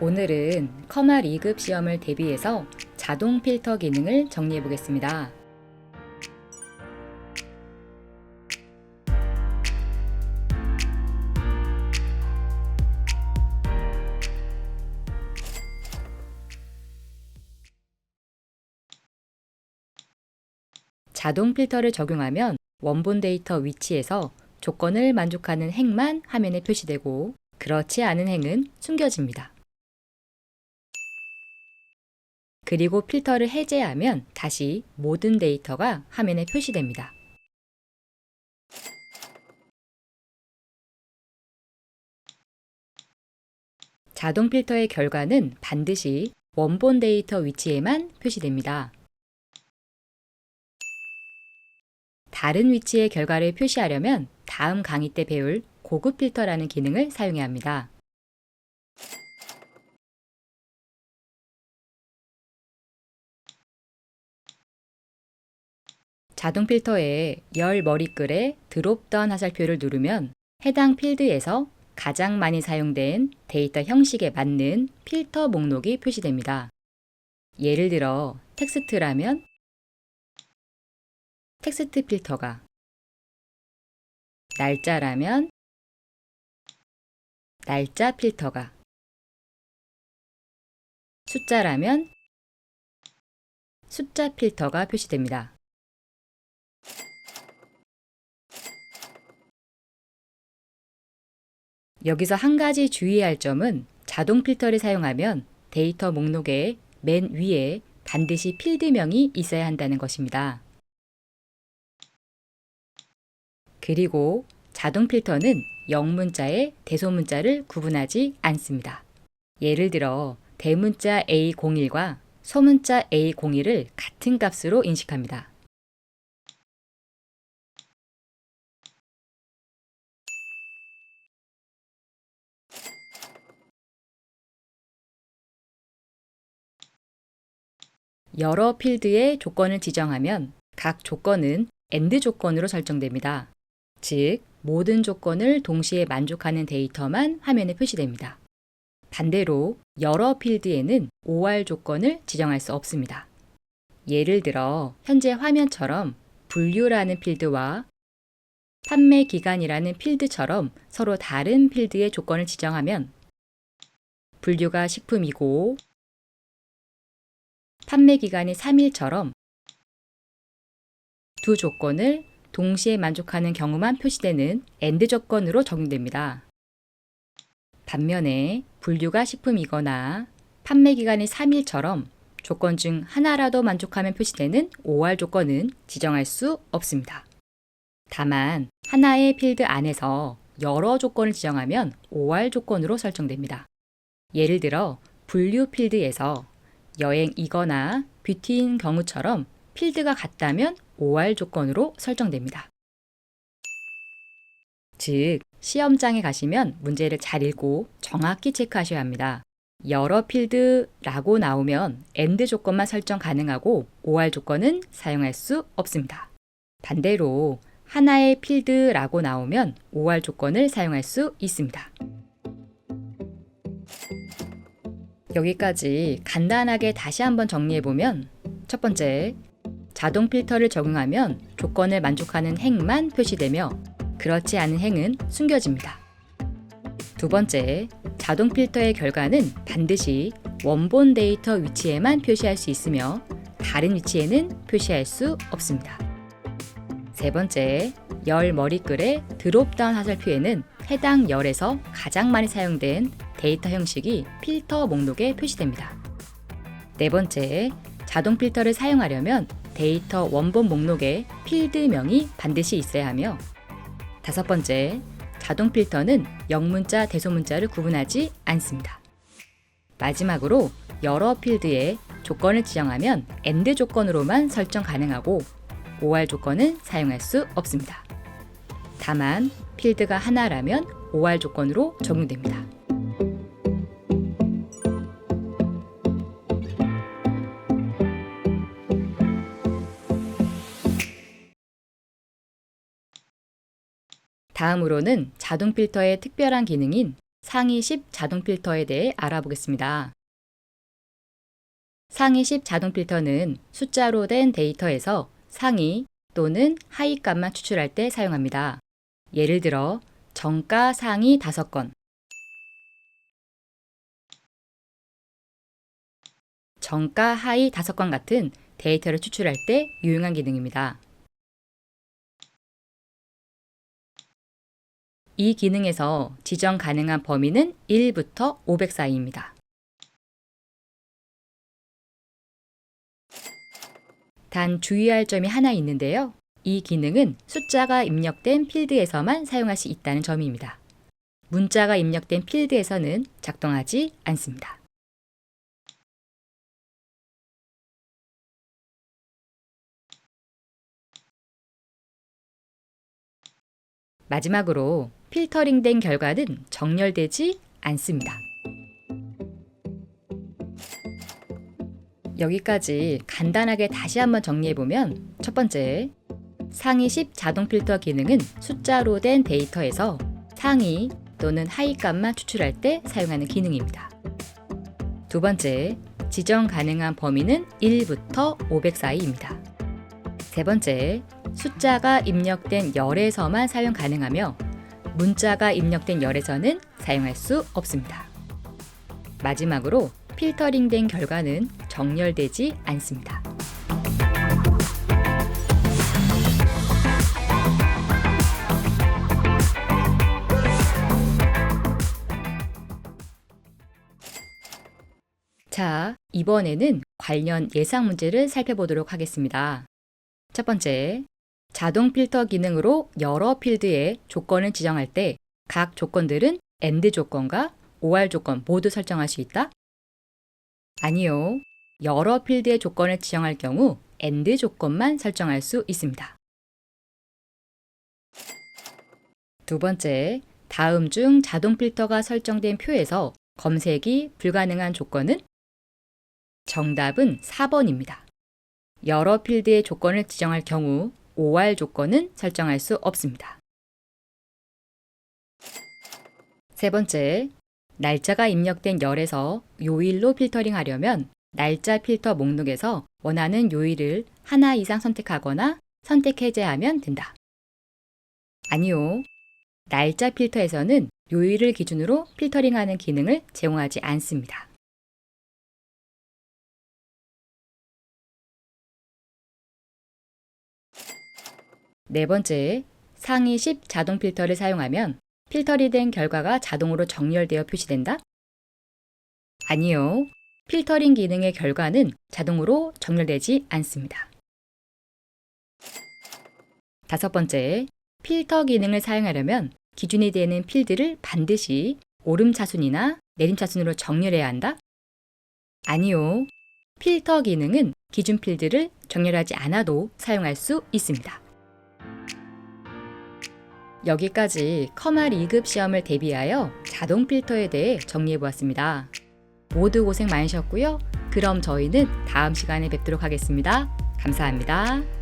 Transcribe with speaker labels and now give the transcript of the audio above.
Speaker 1: 오늘은 커말 2급 시험을 대비해서 자동 필터 기능을 정리해 보겠습니다. 자동 필터를 적용하면 원본 데이터 위치에서 조건을 만족하는 행만 화면에 표시되고 그렇지 않은 행은 숨겨집니다. 그리고 필터를 해제하면 다시 모든 데이터가 화면에 표시됩니다. 자동 필터의 결과는 반드시 원본 데이터 위치에만 표시됩니다. 다른 위치의 결과를 표시하려면 다음 강의 때 배울 고급 필터라는 기능을 사용해야 합니다. 자동 필터의 열 머리글에 드롭다운 화살표를 누르면 해당 필드에서 가장 많이 사용된 데이터 형식에 맞는 필터 목록이 표시됩니다. 예를 들어 텍스트라면 텍스트 필터가, 날짜라면 날짜 필터가, 숫자라면 숫자 필터가 표시됩니다. 여기서 한 가지 주의할 점은 자동 필터를 사용하면 데이터 목록의 맨 위에 반드시 필드명이 있어야 한다는 것입니다. 그리고 자동 필터는 영문자에 대소문자를 구분하지 않습니다. 예를 들어 대문자 A01과 소문자 A01을 같은 값으로 인식합니다. 여러 필드의 조건을 지정하면 각 조건은 AND 조건으로 설정됩니다. 즉, 모든 조건을 동시에 만족하는 데이터만 화면에 표시됩니다. 반대로 여러 필드에는 OR 조건을 지정할 수 없습니다. 예를 들어 현재 화면처럼 분류라는 필드와 판매 기간이라는 필드처럼 서로 다른 필드의 조건을 지정하면 분류가 식품이고 판매 기간이 3일처럼 두 조건을 동시에 만족하는 경우만 표시되는 AND 조건으로 적용됩니다. 반면에 분류가 식품이거나 판매 기간이 3일처럼 조건 중 하나라도 만족하면 표시되는 OR 조건은 지정할 수 없습니다. 다만 하나의 필드 안에서 여러 조건을 지정하면 OR 조건으로 설정됩니다. 예를 들어 분류 필드에서 여행이거나 뷰티인 경우처럼 필드가 같다면 OR 조건으로 설정됩니다. 즉, 시험장에 가시면 문제를 잘 읽고 정확히 체크하셔야 합니다. 여러 필드라고 나오면 AND 조건만 설정 가능하고 OR 조건은 사용할 수 없습니다. 반대로 하나의 필드라고 나오면 OR 조건을 사용할 수 있습니다. 여기까지 간단하게 다시 한번 정리해보면 첫 번째, 자동 필터를 적용하면 조건을 만족하는 행만 표시되며 그렇지 않은 행은 숨겨집니다. 두 번째, 자동 필터의 결과는 반드시 원본 데이터 위치에만 표시할 수 있으며 다른 위치에는 표시할 수 없습니다. 세 번째, 열 머리글의 드롭다운 화살표에는 해당 열에서 가장 많이 사용된 데이터 형식이 필터 목록에 표시됩니다. 네 번째, 자동 필터를 사용하려면 데이터 원본 목록에 필드명이 반드시 있어야 하며 다섯 번째, 자동 필터는 영문자, 대소문자를 구분하지 않습니다. 마지막으로 여러 필드에 조건을 지정하면 AND 조건으로만 설정 가능하고 OR 조건은 사용할 수 없습니다. 다만 필드가 하나라면 OR 조건으로 적용됩니다. 다음으로는 자동 필터의 특별한 기능인 상위 10 자동 필터에 대해 알아보겠습니다. 상위 10 자동 필터는 숫자로 된 데이터에서 상위 또는 하위 값만 추출할 때 사용합니다. 예를 들어 정가 상위 5건, 정가 하위 5건 같은 데이터를 추출할 때 유용한 기능입니다. 이 기능에서 지정 가능한 범위는 1부터 500 사이입니다. 단 주의할 점이 하나 있는데요. 이 기능은 숫자가 입력된 필드에서만 사용할 수 있다는 점입니다. 문자가 입력된 필드에서는 작동하지 않습니다. 마지막으로 필터링된 결과는 정렬되지 않습니다. 여기까지 간단하게 다시 한번 정리해보면 첫 번째, 상위 10 자동 필터 기능은 숫자로 된 데이터에서 상위 또는 하위 값만 추출할 때 사용하는 기능입니다. 두 번째, 지정 가능한 범위는 1부터 500 사이입니다. 세 번째, 숫자가 입력된 열에서만 사용 가능하며 문자가 입력된 열에서는 사용할 수 없습니다. 마지막으로 필터링된 결과는 정렬되지 않습니다. 자, 이번에는 관련 예상 문제를 살펴보도록 하겠습니다. 첫 번째, 자동 필터 기능으로 여러 필드에 조건을 지정할 때 각 조건들은 AND 조건과 OR 조건 모두 설정할 수 있다? 아니요. 여러 필드의 조건을 지정할 경우 AND 조건만 설정할 수 있습니다. 두 번째, 다음 중 자동 필터가 설정된 표에서 검색이 불가능한 조건은? 정답은 4번입니다. 여러 필드의 조건을 지정할 경우 OR 조건은 설정할 수 없습니다. 세 번째, 날짜가 입력된 열에서 요일로 필터링하려면 날짜 필터 목록에서 원하는 요일을 하나 이상 선택하거나 선택 해제하면 된다. 아니요. 날짜 필터에서는 요일을 기준으로 필터링하는 기능을 제공하지 않습니다. 네 번째, 상위 10 자동 필터를 사용하면 필터리 된 결과가 자동으로 정렬되어 표시된다? 아니요. 필터링 기능의 결과는 자동으로 정렬되지 않습니다. 다섯 번째, 필터 기능을 사용하려면 기준이 되는 필드를 반드시 오름차순이나 내림차순으로 정렬해야 한다? 아니요. 필터 기능은 기준 필드를 정렬하지 않아도 사용할 수 있습니다. 여기까지 커말 2급 시험을 대비하여 자동 필터에 대해 정리해 보았습니다. 모두 고생 많으셨고요. 그럼 저희는 다음 시간에 뵙도록 하겠습니다. 감사합니다.